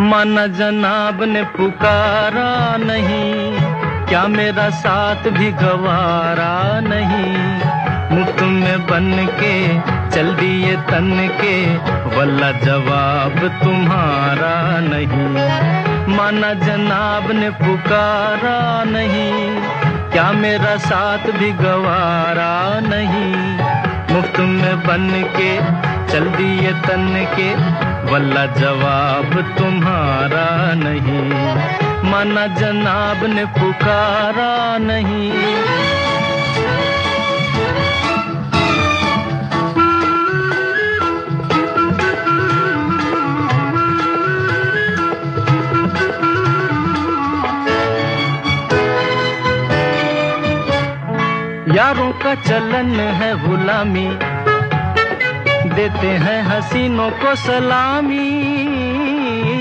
माना जनाब ने पुकारा नहीं, क्या मेरा साथ भी गवारा नहीं। मुफ्त में बन के चल दिए तन के, वल्ला जवाब तुम्हारा नहीं। माना जनाब ने पुकारा नहीं, क्या मेरा साथ भी गवारा नहीं। मुफ्त में बन के चल दिए तन के, वल्ला जवाब तुम्हारा नहीं। माना जनाब ने पुकारा नहीं। यारों का चलन है गुलामी, देते हैं हसीनों को सलामी।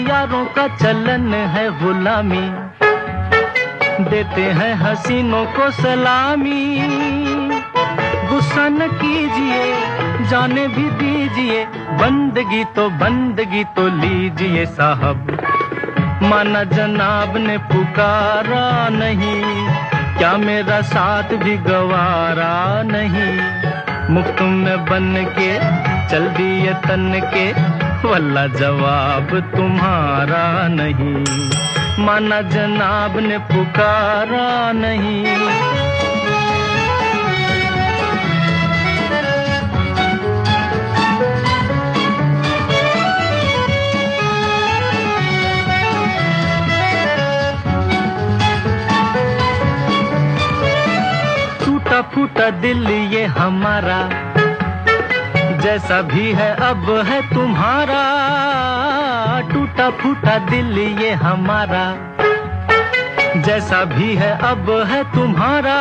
यारों का चलन है गुलामी, देते हैं हसीनों को सलामी। गुस्सा न कीजिए, जाने भी दीजिए, बंदगी तो लीजिए साहब। माना जनाब ने पुकारा नहीं, क्या मेरा साथ भी गवारा नहीं। मुफ्त में बन के चल दिए तन के, वल्ला जवाब तुम्हारा नहीं। माना जनाब ने पुकारा नहीं। टूटा फूटा दिल ये हमारा, जैसा भी है अब है तुम्हारा। टूटा फूटा दिल ये हमारा, जैसा भी है अब है तुम्हारा।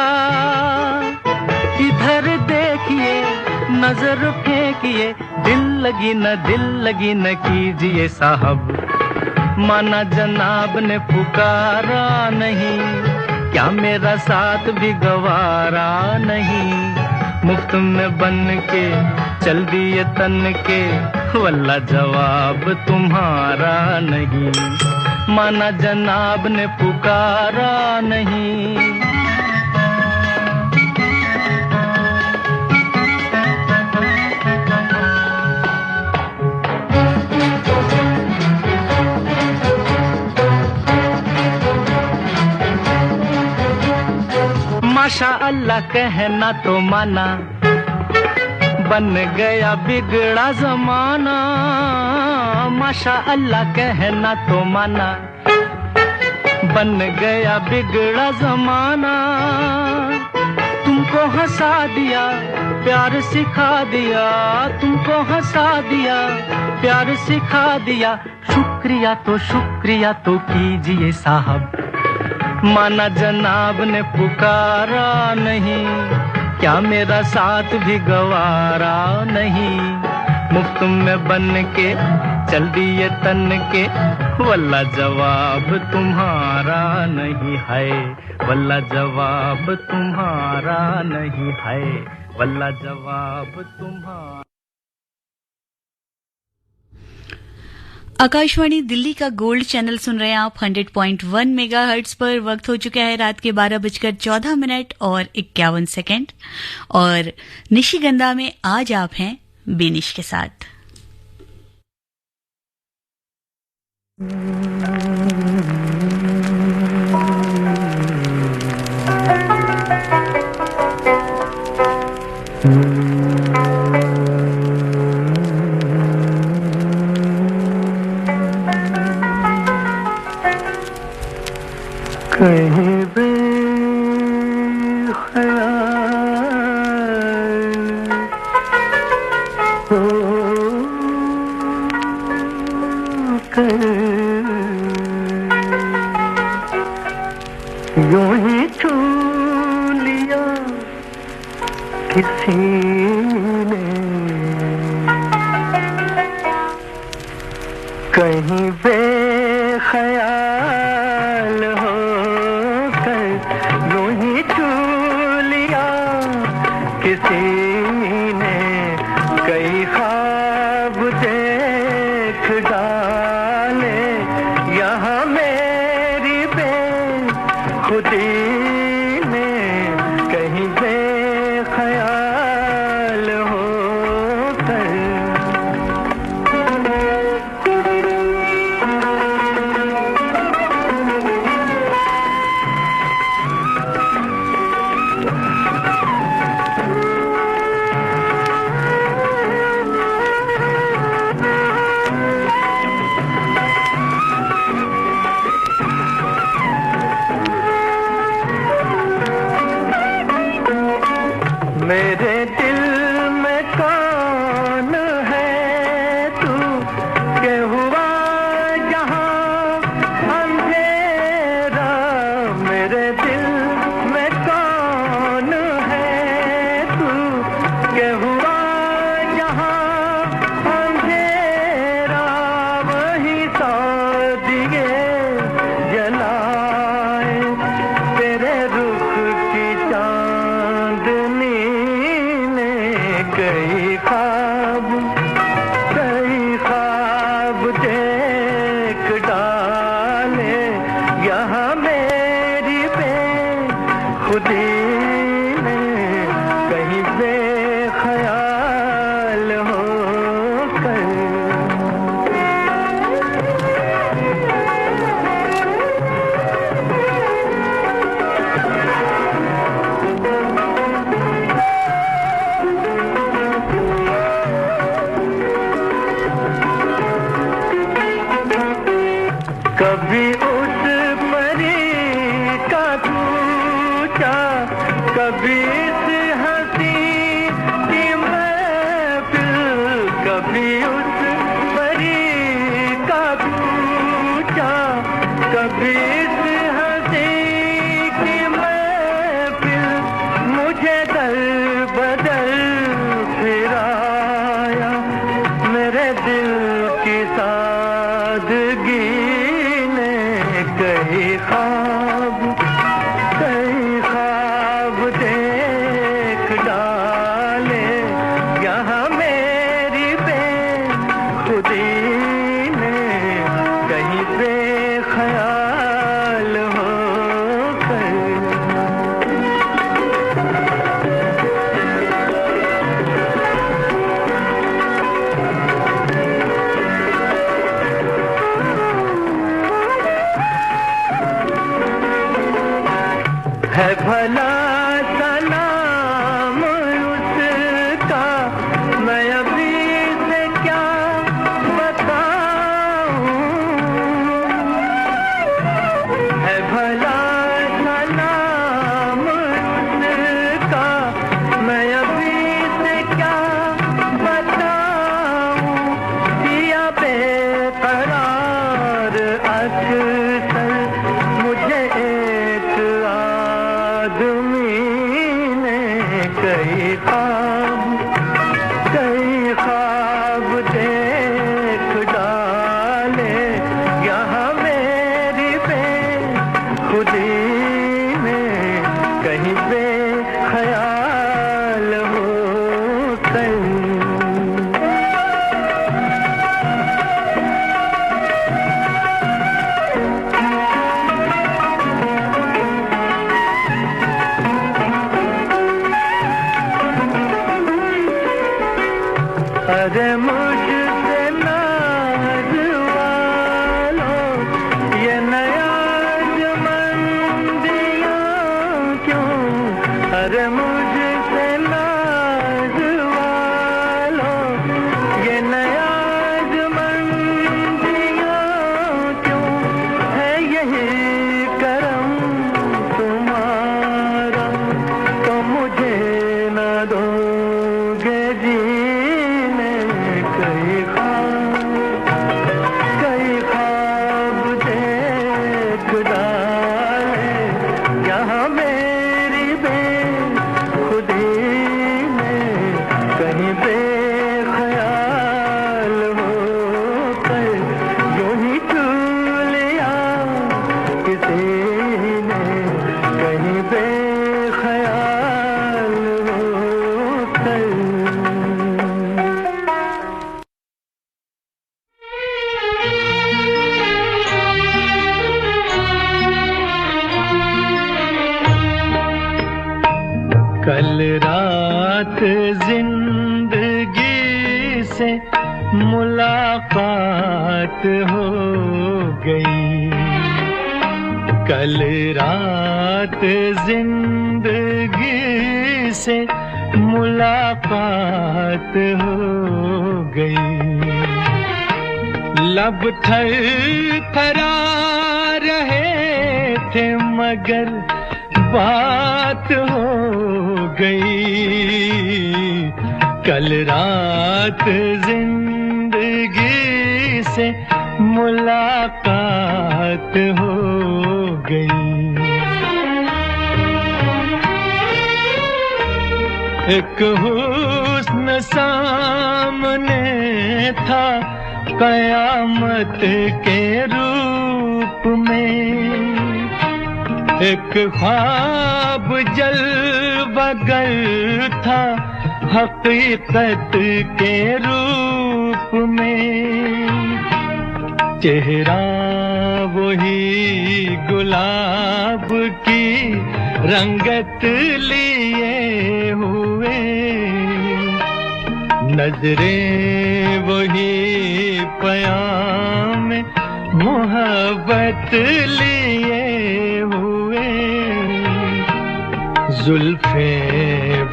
इधर देखिए, नजर फेंकिए, दिल लगी न कीजिए साहब। माना जनाब ने पुकारा नहीं, क्या मेरा साथ भी गवारा नहीं। मुफ्त में बन के चल दिए तन के, वल्ला जवाब तुम्हारा नहीं। माना जनाब ने पुकारा नहीं। माशा अल्लाह कहना तो माना, बन गया बिगड़ा जमाना। माशा अल्लाह कहना तो माना, बन गया बिगड़ा जमाना। तुमको हंसा दिया, प्यार सिखा दिया, तुमको हंसा दिया, प्यार सिखा दिया। शुक्रिया तो कीजिए साहब। माना जनाब ने पुकारा नहीं, क्या मेरा साथ भी गवारा नहीं। मुफ्त में बन के चल दिए तन के, वल्ला जवाब तुम्हारा नहीं है। वल्ला जवाब तुम्हारा नहीं है, वल्ला जवाब तुम्हारा। आकाशवाणी दिल्ली का गोल्ड चैनल सुन रहे हैं आप 100.1 मेगाहर्ट्ज पर। वक्त हो चुका है रात के 12:14 और 51 सेकंड। और निशिगंधा में आज आप हैं बेनिश के साथ। कहीं बेख्याल हो यूं ही छू लिया किसी ने, कहीं बेख्याल हो यूं ही छू लिया किसी ने। कई ख्वाब देख डाले मेरे दिल में कौन है तू के हुआ जहां अंधेरा, मेरे दिल में कौन है तू के हुआ जहां अंधेरा, वही सौ दिए जलाए तेरे रुख की चांदनी ने, कई ख्वाब देख डाले यहाँ मेरी बेखुदी ने, कहीं बेख्याल होकर। कभी उस परी का पूछा, कभी इस हंसी की महफिल, कभी उस परी का पूछा, कभी इस हंसी की महफिल, मुझे दर बदर फिराया मेरे दिल की सादगी, कई ख्वाब देख डाले यहाँ मेरी बेखुदी ने, कहीं बेख्याल होकर। है भला सलाम उसका, मैं अभी से क्या बताऊं, है भला सलाम उसका, मैं अभी से क्या बताऊं, दिया बेकरार अक्सर मुझे एक आदमी ने, कई ख्वाब देख डाले यहाँ मेरी बेखुदी ने, कहीं बेख्याल होकर। अरे मुझसे नाज वालों ये नया जमंदियाँ क्यों, अरे मुझसे नाज वालों ये नया जमंदियाँ क्यों, है यही करम तुम्हारा तो मुझे न दोगे जी, कई ख्वाब देख डाले यहाँ मेरी बेखुदी ने, कहीं बेख्याल होकर, यूं ही छू लिया किसी ने, कहीं बेख्याल होकर। कल रात जिंदगी से मुलाकात हो गई, कल रात जिंदगी से मुलाकात हो गई, लब थर थरा रहे थे मगर बात हो गई, कल रात जिंदगी से मुलाकात हो गई। एक हुस्न सामने था कयामत के रूप में, एक ख्वाब जलवगर था हकीकत के रूप में। चेहरा वही गुलाब की रंगत लिए हुए, नजरें वही पयाम मोहब्बत लिए हुए, जुल्फे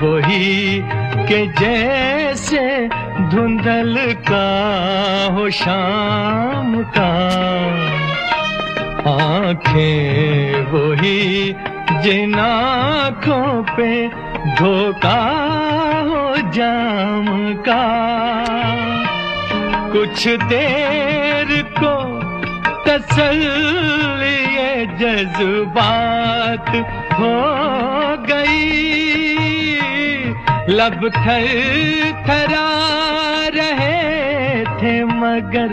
वही के जैसे धुंधल का हो शाम का, आंखें वही जिन आँखों पे धोखा हो जाम का। कुछ देर को तसल्ली ये जज्बात हो गई, लब थरथरा रहे थे मगर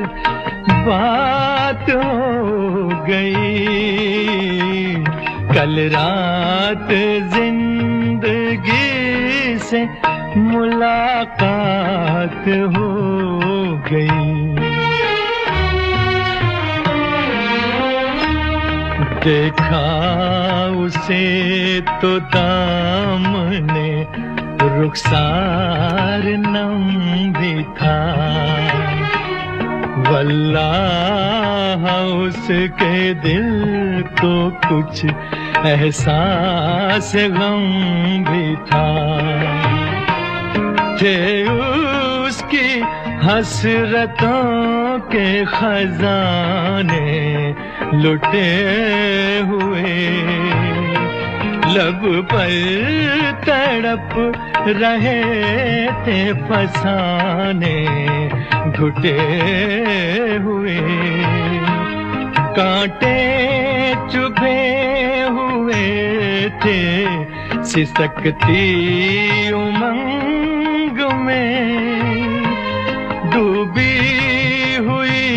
बात हो गई। कल रात जिंदगी से मुलाकात हो गई। देखा उसे तो दामने रुखसार नम भी था, वल्लाह उसके दिल को कुछ एहसास गम भी था। थे उसकी हसरतों के खजाने लुटे हुए, लब पर तड़प रहे थे फसाने घुटे हुए। कांटे चुभे हुए थे सिसकती उमंग में, डूबी हुई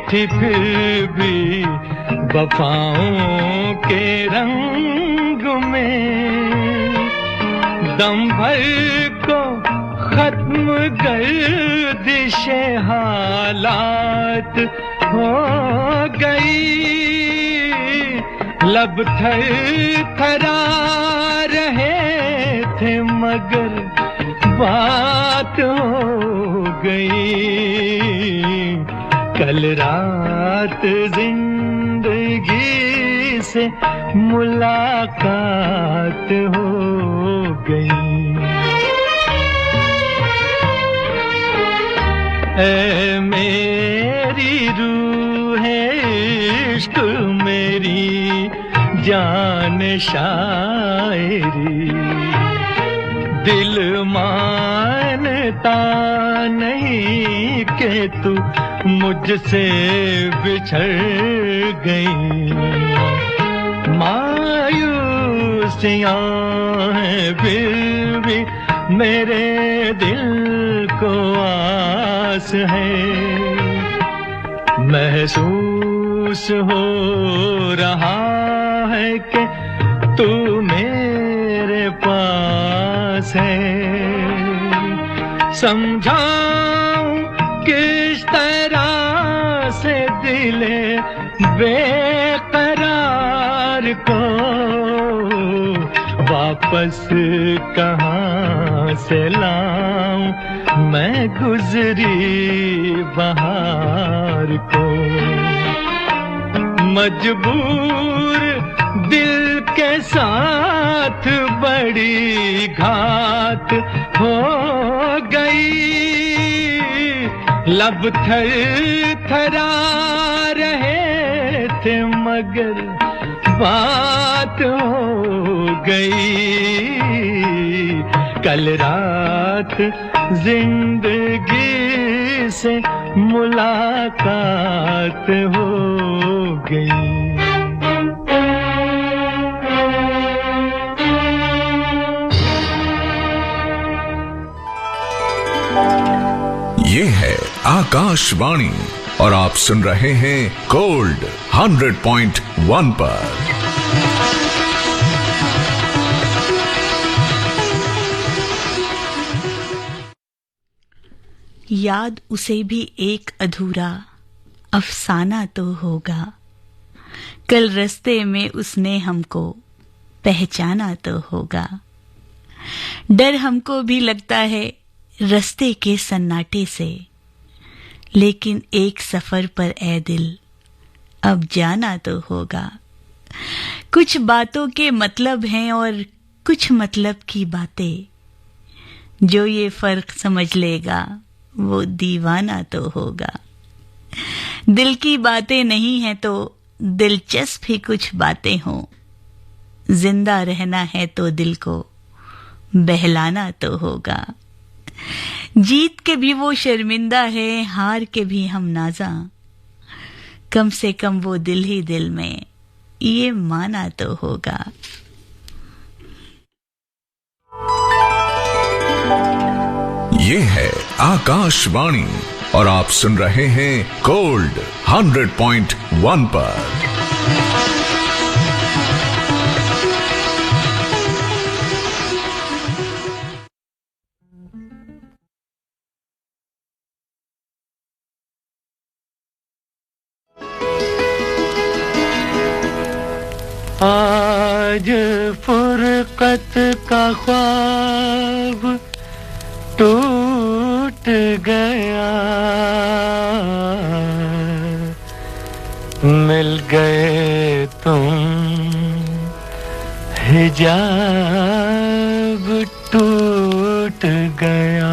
थी फिर भी वफाओं के रंग में। दम भर को खत्म गर्दिशे हालात हो गई, लब थरथरा रहे थे मगर बात हो गई। कल रात जिंदगी से मुलाकात हो गई। ऐ मेरी रूह इश्क मेरी जान शायरी, दिल मानता नहीं कि तू मुझसे बिछड़ गई। मायूसियां हैं फिर भी मेरे दिल को आस है, महसूस हो रहा है कि तू मेरे पास है। समझाऊं किस तरह से दिले बेकरार को, वापस कहाँ से लाऊं मैं गुजरी बहार को। मजबूर दिल के साथ बड़ी घात हो गई, लब थरथरा रहे थे मगर बात हो गई। कल रात जिंदगी से मुलाकात हो गई। ये है आकाशवाणी और आप सुन रहे हैं गोल्ड 100.1 पर। याद उसे भी एक अधूरा अफसाना तो होगा, कल रास्ते में उसने हमको पहचाना तो होगा। डर हमको भी लगता है रास्ते के सन्नाटे से, लेकिन एक सफर पर ए दिल अब जाना तो होगा। कुछ बातों के मतलब हैं और कुछ मतलब की बातें, जो ये फर्क समझ लेगा वो दीवाना तो होगा। दिल की बातें नहीं है तो दिलचस्प ही कुछ बातें हों, जिंदा रहना है तो दिल को बहलाना तो होगा। जीत के भी वो शर्मिंदा है, हार के भी हम नाज़ा, कम से कम वो दिल ही दिल में ये माना तो होगा। ये है आकाशवाणी और आप सुन रहे हैं गोल्ड 100.1 पर। आज फुरकत का ख्वाब टूट गया, मिल गए तुम हिजाब टूट गया।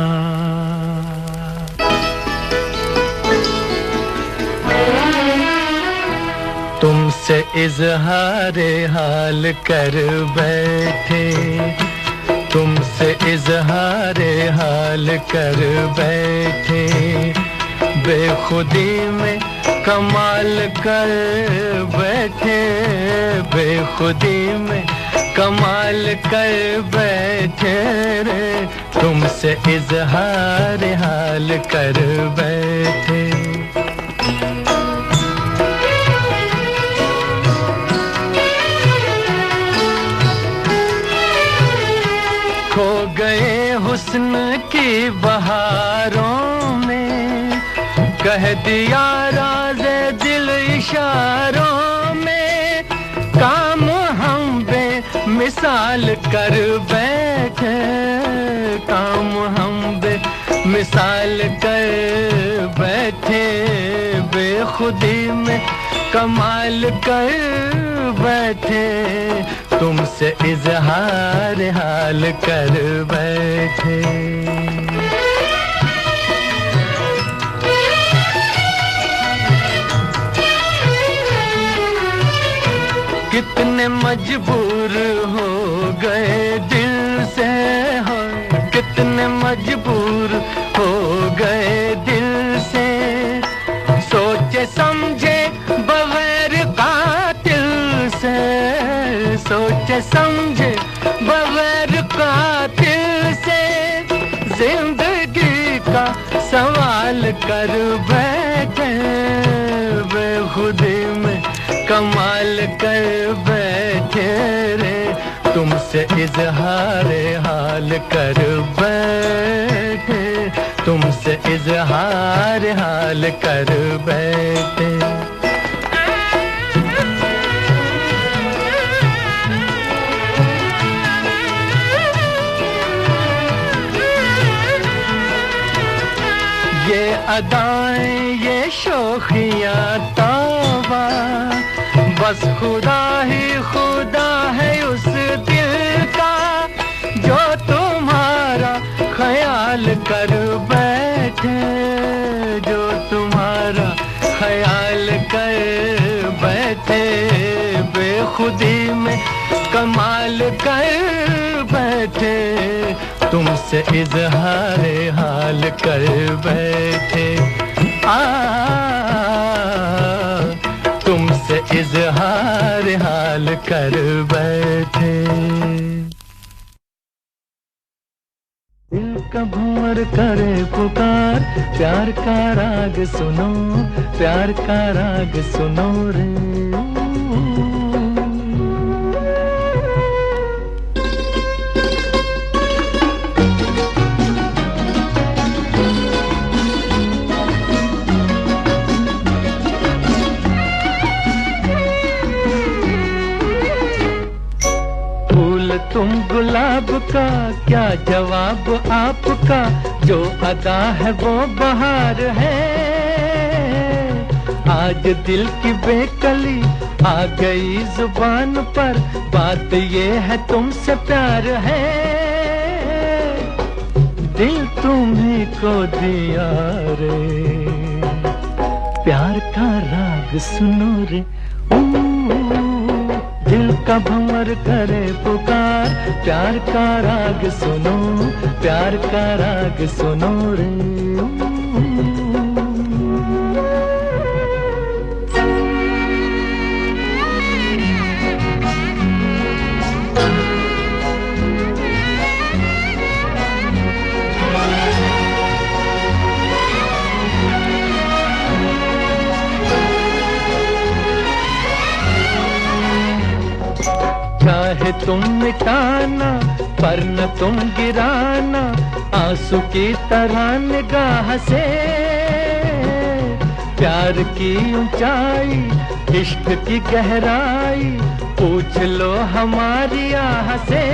तुमसे इजहारे हाल कर बैठे, तुमसे इजहारे हाल कर बैठे, बेखुदी में कमाल कर बैठे, बेखुदी में कमाल कर बैठे रे। तुमसे इजहारे हाल कर बैठे। खो गए हुस्न की बहारों में, कह दिया राज़े दिल इशारों में, काम हम बेमिसाल कर बैठे, काम हम बेमिसाल कर बैठे, बेखुदी में कमाल कर बैठे, तुमसे इजहार हाल कर बैठे। कितने मजबूर हो गए दिल से, हो कितने मजबूर हो गए दिल से, सोचे समझे बगैर कातिल से, सोचे समझे बगैर कातिल से, जिंदगी का सवाल कर बैठे, बेखुदी में कमाल कर बैठे रे। तुमसे इजहार हाल कर बैठे, तुमसे इजहार हाल कर बैठे। ये अदाएं ये शोखियां तौबा, बस खुदा ही खुदा है उस दिल का, जो तुम्हारा ख्याल कर बैठे, जो तुम्हारा ख्याल कर बैठे, बेखुदी में कमाल कर बैठे, तुमसे इजहार हाल कर बैठे, तुमसे इजहार हाल कर बैठे। दिल का भंवर करे पुकार, प्यार का राग सुनो, प्यार का राग सुनो रे। तुम गुलाब का क्या जवाब आपका, जो अदा है वो बहार है। आज दिल की बेकली आ गई जुबान पर, बात ये है तुमसे प्यार है। दिल तुम्हीं को दिया रे, प्यार का राग सुनो रे। दिल का भंवर करे पुकार, प्यार का राग सुनो, प्यार का राग सुनो रे। चाहे तुम मिटाना पर न तुम गिराना, आंसू की तरह निगाह से। प्यार की ऊंचाई, इश्क की गहराई, पूछ लो हमारी आह से।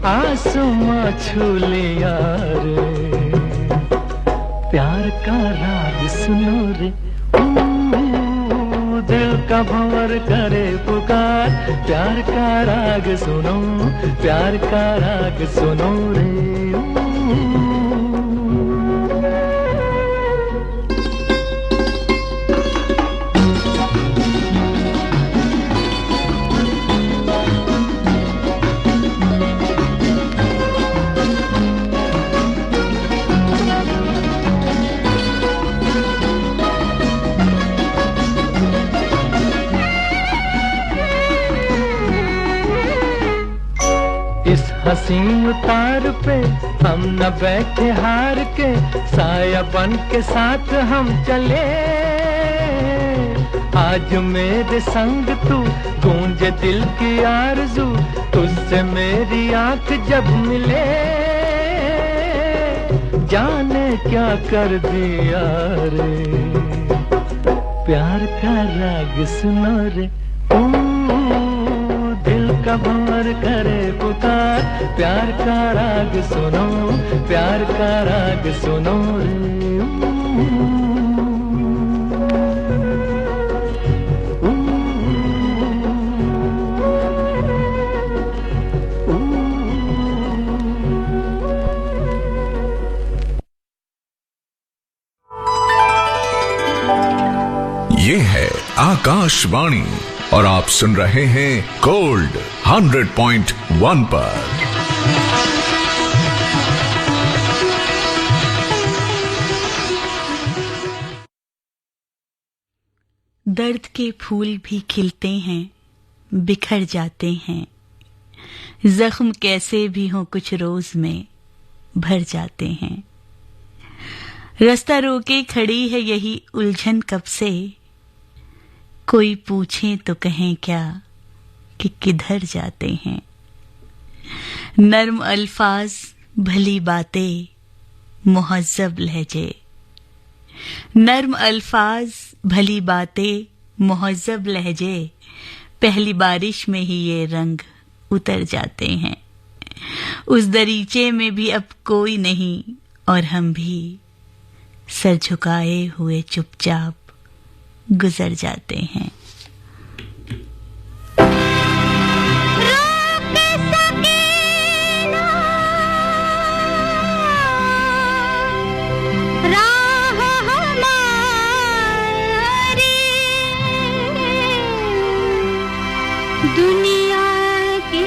आसमां छू लिया रे, प्यार का राग सुनो रे। दिल का भंवर करे पुकार, प्यार का राग सुनो, प्यार का राग सुनो रे। हसीन उतार पे हम न बैठे हार के, साया बन के साथ हम चले। आज मेरे संग तू, गूंजे दिल की आरज़ू, तुझसे मेरी आंख जब मिले। जाने क्या कर दिया रे, प्यार का राग सुनो रे। दिल का भंवर करे पुकार, प्यार का राग सुनो, प्यार का राग सुनो रे। ये है आकाशवाणी और आप सुन रहे हैं गोल्ड 100.1 पर। दर्द के फूल भी खिलते हैं, बिखर जाते हैं। जख्म कैसे भी हों कुछ रोज में भर जाते हैं। रास्ता रोके खड़ी है यही उलझन कब से, कोई पूछे तो कहें क्या कि किधर जाते हैं। नर्म अल्फाज भली बातें मुहज़्ज़ब लहजे, नर्म अल्फाज भली बातें मुहज़्ज़ब लहजे, पहली बारिश में ही ये रंग उतर जाते हैं। उस दरीचे में भी अब कोई नहीं और हम भी सर झुकाए हुए चुपचाप गुजर जाते हैं। दुनिया के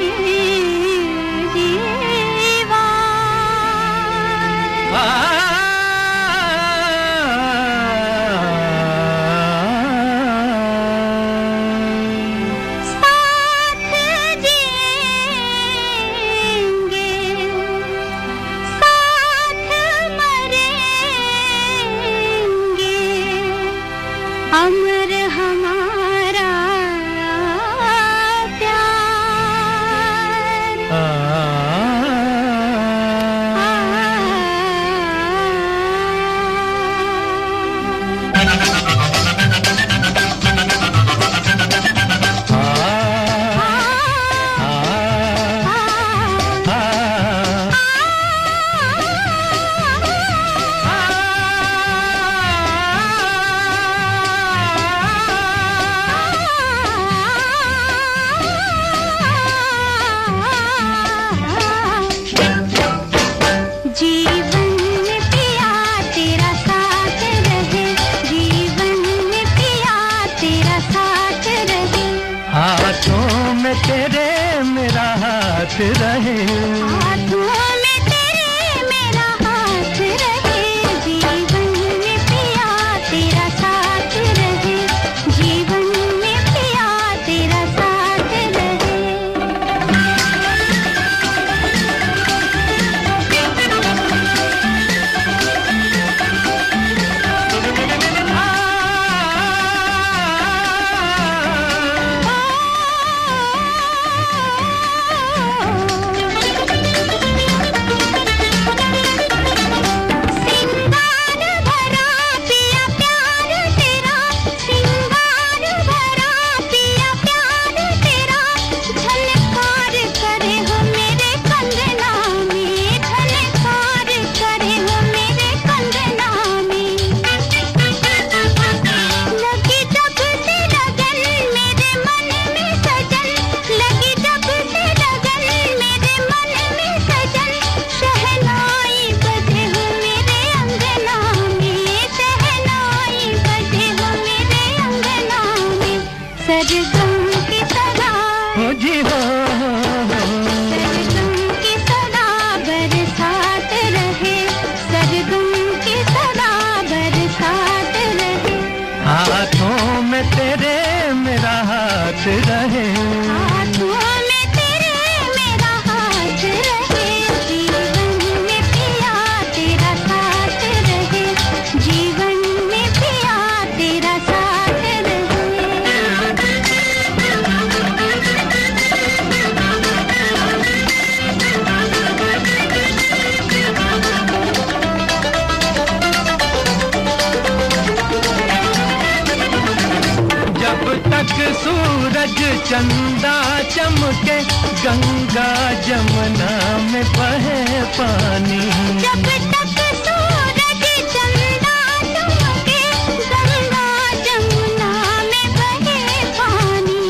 चंदा चमके गंगा जमुना में बहे पानी, जब तक सूरज चंदा चमके गंगा जमुना में बहे पानी,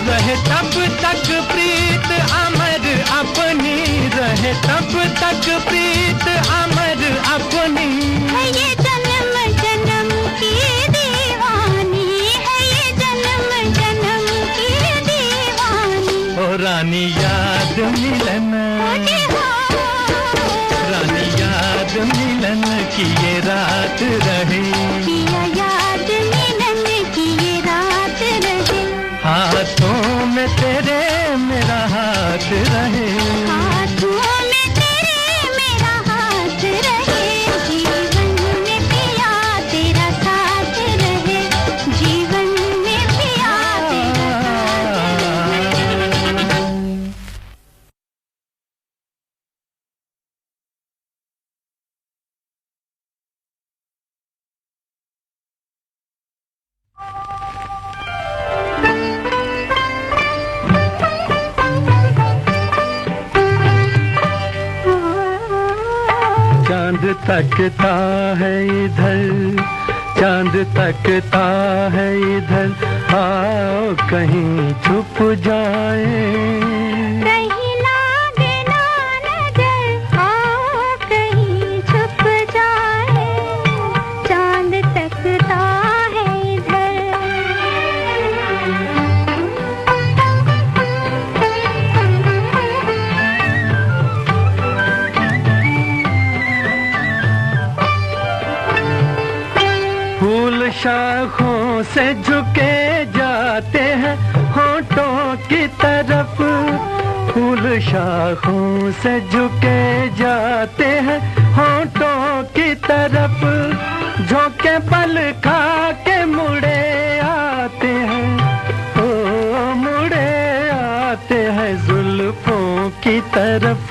रहे तब तक प्रीत अमर अपनी, रहे तब तक प्रीत अमर अपनी। है ये जन्म जन्म की दीवानी, है ये जन्म जन्म की दीवानी। ओ रानी याद मिलन, रानी याद मिलन की ये रात रहे, किया याद मिलन की ये रात रहे। हाथों में तेरे मेरा हाथ रहे, हाथों में तेरे मेरा हाथ रहे। जीवन में पिया तेरा साथ रहे, जीवन में पिया तेरा साथ रहे। चांद तकता है इधर, चांद तकता है इधर, आओ कहीं छुप जाए, कहीं लागे ना नजर, आओ कहीं छुप जाए। चांद तकता है फूल शाखों से झुके जाते हैं होठों की तरफ, फूल शाखों से झुके जाते हैं होठों की तरफ, झोंके पल खा के मुड़े आते हैं, ओ मुड़े आते बढ़ते हैं जुल्फों की तरफ।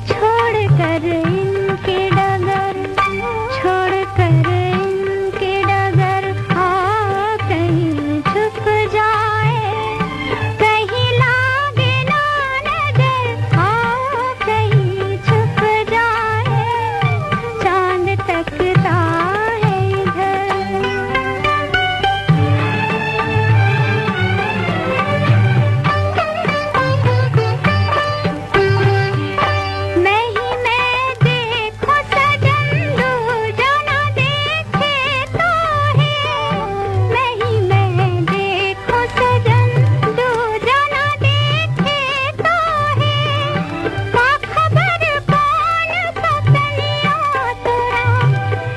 छोड़ कर इनके डगर, छोड़ कर इनके डगर, हाँ कहीं छुप जाए, कहीं लागे ना नजर, हाँ कहीं छुप जाए, चांद तकता है इधर। मैं ही मैं देखो सजन, दूजा ना देखे तो है, मैं ही मैं देखो सजन, दूजा ना देखे तो है, का खबर कौन सतलिया तोरा,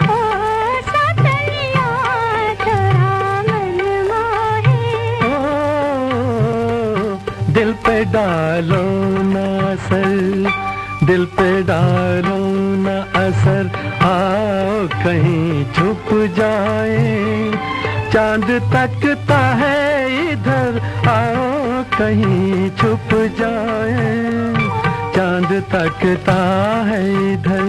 ओ सतलिया तोरा मन मोहे। ओ, दिल पे डालो ना असर, दिल पे डालो ना असर, आओ कहीं छुप जाए, चांद तकता है इधर, आओ कहीं छुप जाए, चांद तकता है इधर।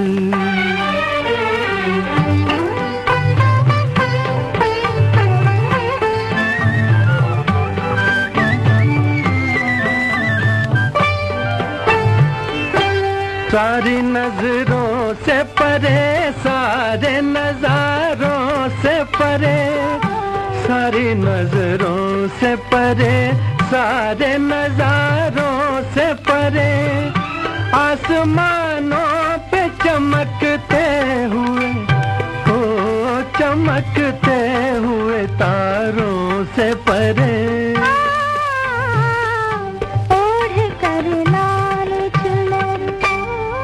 सारी नजरों से परे, सारे नजारों से परे, सारी नजरों से परे, सारे नजारों से परे, आसमानों पे चमकते हुए, ओ चमकते हुए तारों से परे। ओढ़ कर लाल चुनर,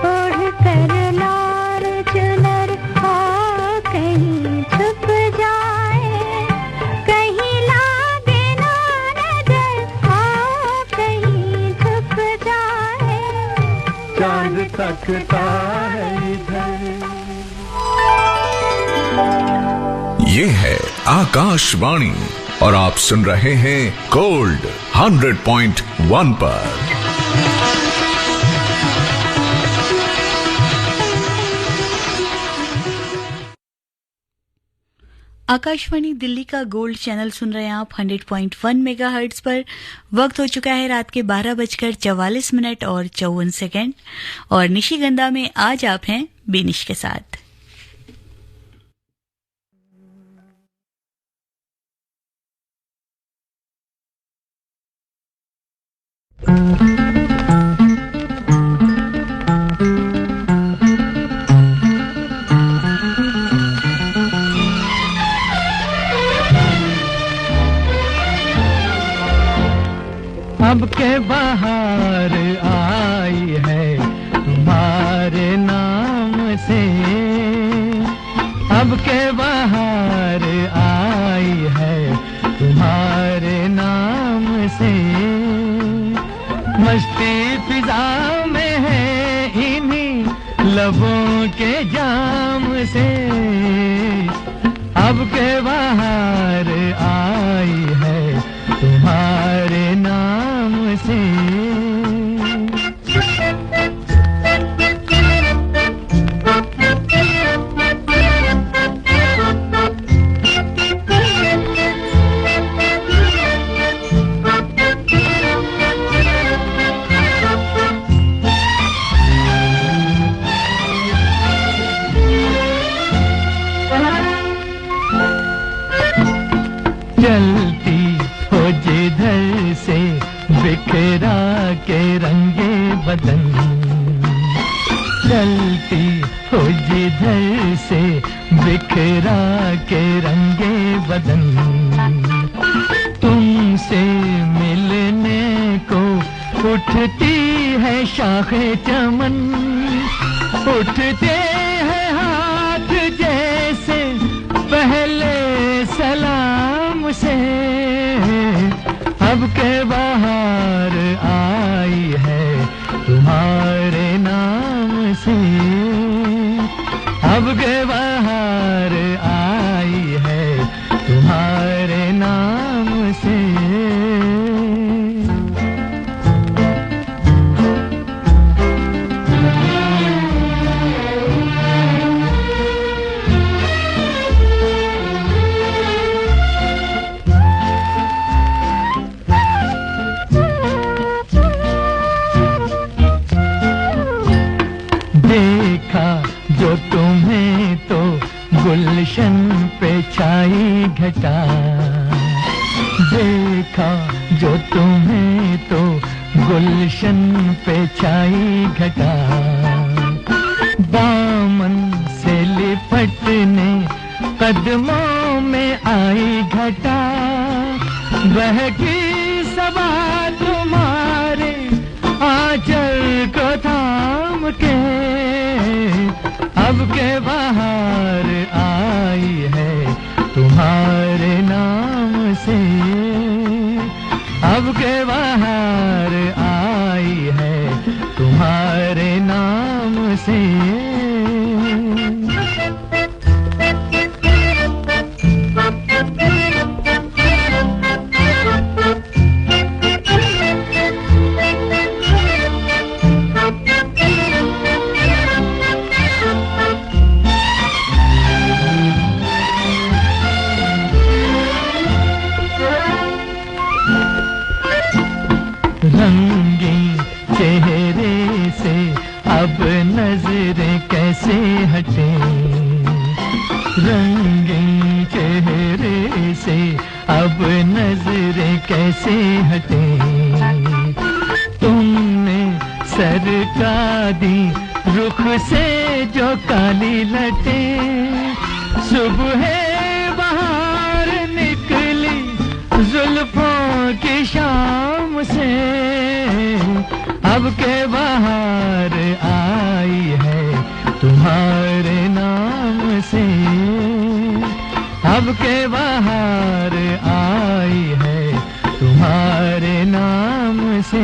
ओढ़ कर लाल चुनर, हाँ कहीं छुप जाए, कहीं लागे ना नजर, हाँ कहीं छुप जाए, चांद तकता है इधर। ये है आकाशवाणी और आप सुन रहे हैं गोल्ड 100.1 पर। आकाशवाणी दिल्ली का गोल्ड चैनल सुन रहे हैं आप 100.1 मेगाहर्ट्ज पर। वक्त हो चुका है रात के 12:44 और 54 सेकंड और निशिगंधा में आज आप हैं बेनिश के साथ। अब के बहार आई है तुम्हारे नाम से, अब के बहार आई है तुम्हारे नाम से, मस्ती फिजा में है इन्हीं लबों के जाम से, अब के बहार आई है तुम्हारे नाम से। चलती हो जिधर से बिखरा के रंगे बदन, चलती हो जिधर से बिखरा के रंगे बदन, तुमसे मिलने को उठती है शाखे चमन, उठते हैं हाथ जैसे पहले सलाम से, अब के बहार आई है तुम्हारे नाम से, अब के बहार आई है तुम्हारे नाम से। जो तुम्हें तो गुलशन पे छाई घटा, दामन से लिपटने कदमों में आई घटा, बहकी सबा तुम्हारे आंचल को थाम के, अब के बाहर आई है तुम्हारे नाम से, अब के बाहर आई है तुम्हारे नाम से। रंगीन चेहरे से अब नजरें कैसे हटे, रंगीन चेहरे से अब नजरें कैसे हटे, तुमने सरका दी रुख से जो काली लटे, सुबह बाहर निकली जुल्फों की शाम से, अब के बाहर आई है तुम्हारे नाम से, अब के बाहर आई है तुम्हारे नाम से।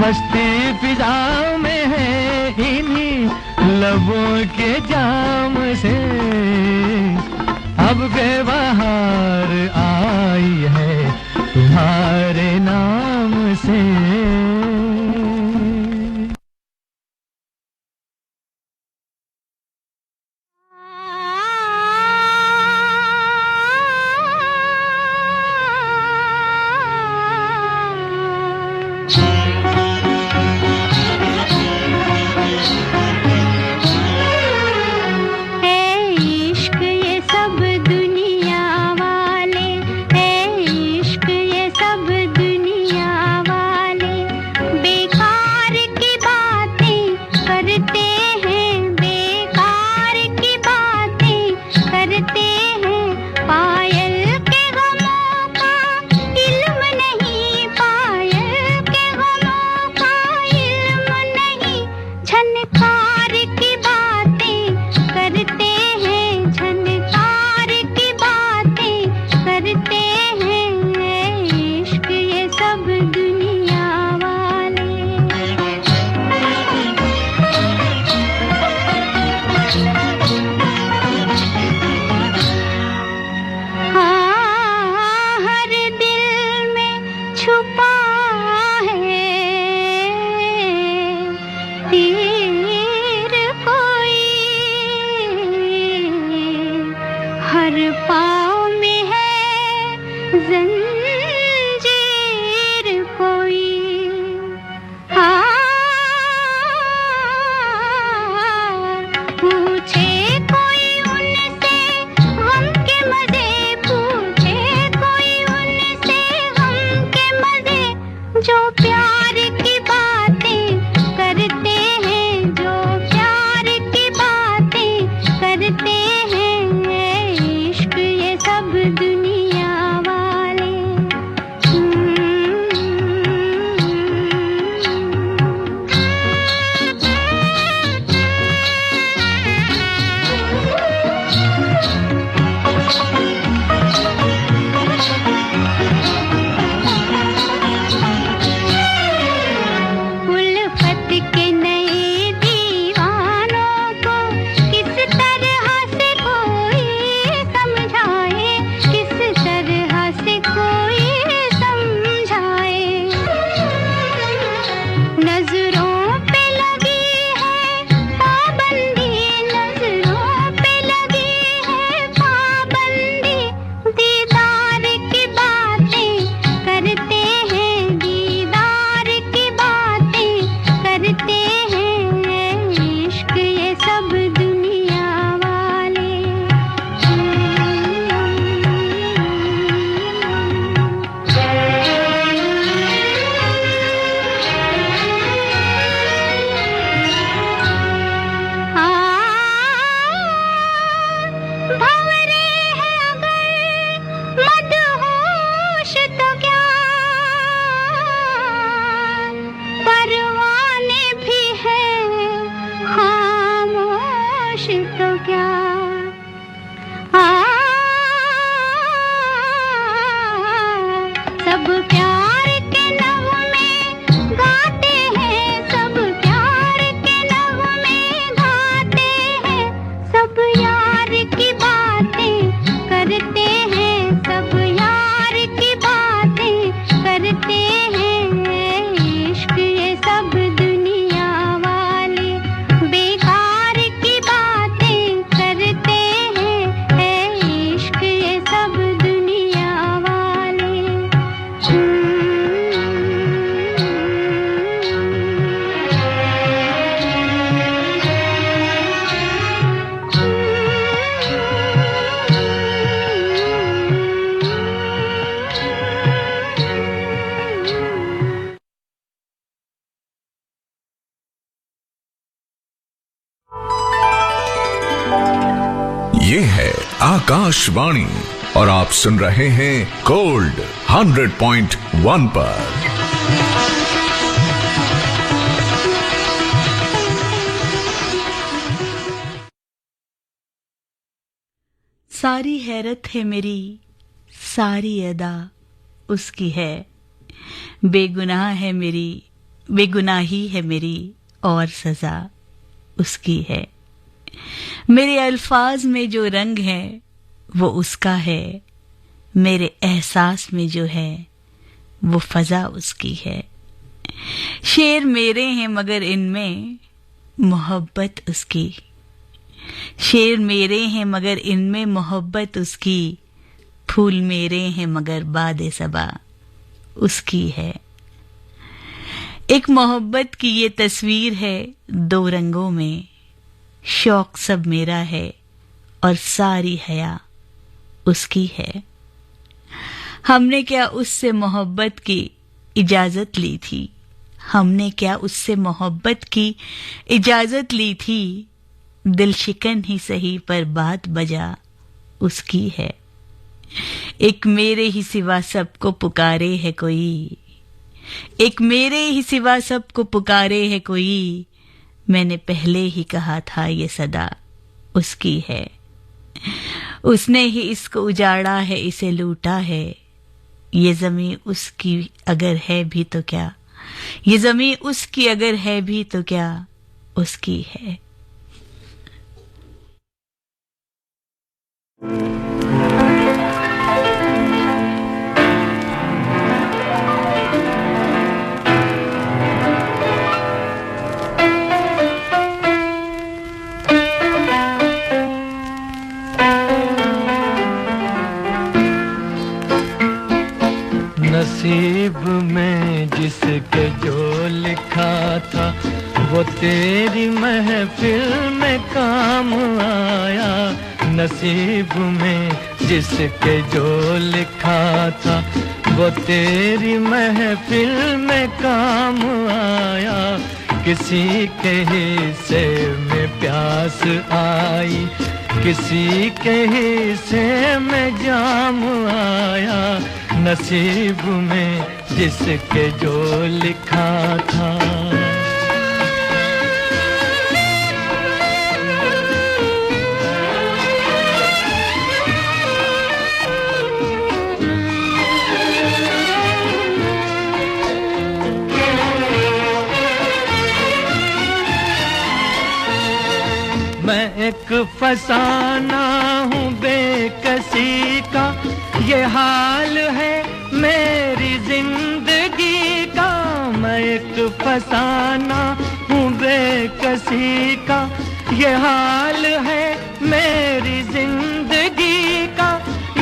मस्ती फिजा में है इन्हीं लबों के जाम से, अब के बाहर आई है तुम्हारे नाम से। पूछे कोई उनसे हम के मजे सब प्यार के नगमे गाते हैं, सब प्यार के नगमे गाते हैं, सब यार की बातें करते हैं, सब यार की बातें करते हैं। इश्क ये सब दुनिया वाले बेकार की बातें करते हैं, इश्क ये सब दुनिया वाले। ये है आकाशवाणी और आप सुन रहे हैं गोल्ड 100.1 पर। सारी हैरत है मेरी, सारी अदा उसकी है, बेगुनाह है मेरी, बेगुनाही है मेरी और सजा उसकी है। मेरे अल्फाज में जो रंग है वो उसका है, मेरे एहसास में जो है वो फजा उसकी है। शेर मेरे हैं मगर इनमें मोहब्बत उसकी, शेर मेरे हैं मगर इनमें मोहब्बत उसकी, फूल मेरे हैं मगर बादे सबा उसकी है। एक मोहब्बत की ये तस्वीर है दो रंगों में, शौक सब मेरा है और सारी हया उसकी है। हमने क्या उससे मोहब्बत की इजाजत ली थी, हमने क्या उससे मोहब्बत की इजाजत ली थी, दिल शिकन ही सही पर बात बजा उसकी है। एक मेरे ही सिवा सबको पुकारे है कोई, एक मेरे ही सिवा सबको पुकारे है कोई, मैंने पहले ही कहा था ये सदा उसकी है। उसने ही इसको उजाड़ा है, इसे लूटा है, ये ज़मीं उसकी अगर है भी तो क्या, ये ज़मीं उसकी अगर है भी तो क्या उसकी है। नसीब में जिसके जो लिखा था वो तेरी महफिल में काम आया। नसीब में जिसके जो लिखा था वो तेरी महफिल में काम आया। किसी के हिस्से में प्यास आई, किसी के हिस्से में जाम आया। नसीब में जिसके जो लिखा था। मैं एक फसाना हूँ बेकसी का, ये हाल है मेरी जिंदगी का। मैं एक फसाना हूँ बेकसी का, ये हाल है मेरी जिंदगी का।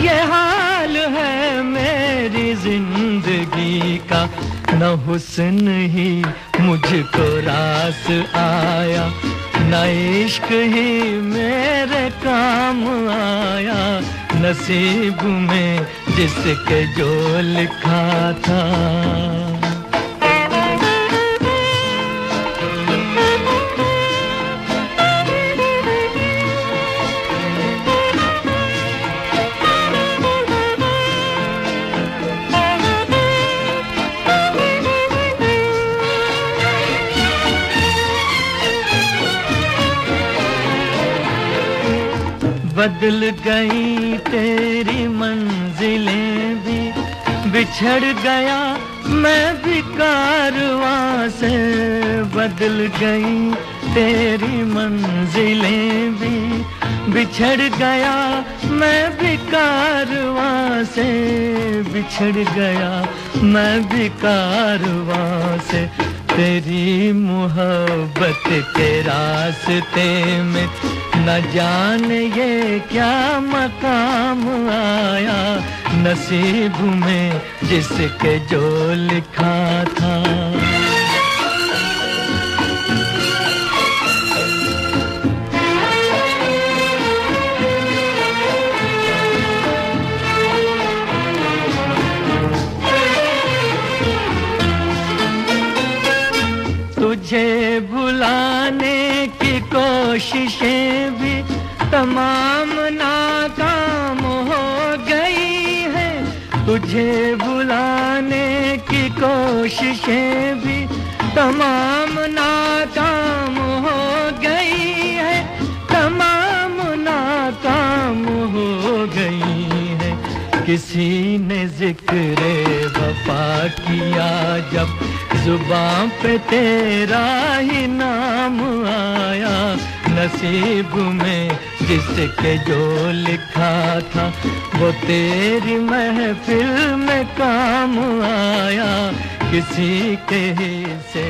ये हाल है मेरी जिंदगी का। न हुस्न ही मुझको रास आया, न इश्क ही मेरे काम आया। नसीब में जिसके जो लिखा था। बदल गई तेरी मंजिलें भी, बिछड़ गया मैं भी कारवां से, बदल गई तेरी मंजिलें भी। बिछड़ गया मैं भी कारवां से, बिछड़ गया मैं भी कारवां से। तेरी मोहब्बत के रास्ते में न जाने ये क्या मकाम आया, नसीब में जिसके जो लिखा था। तुझे भुलाने की कोशिशें भी तमाम नाकाम हो गई है। तुझे भुलाने की कोशिशें भी तमाम नाकाम हो गई है, तमाम नाकाम हो गई है। किसी ने जिक्र वफा किया जब जुबां पे तेरा ही नाम आया, नसीब में जिसके जो लिखा था वो तेरी महफिल में काम आया। किसी के हिस्से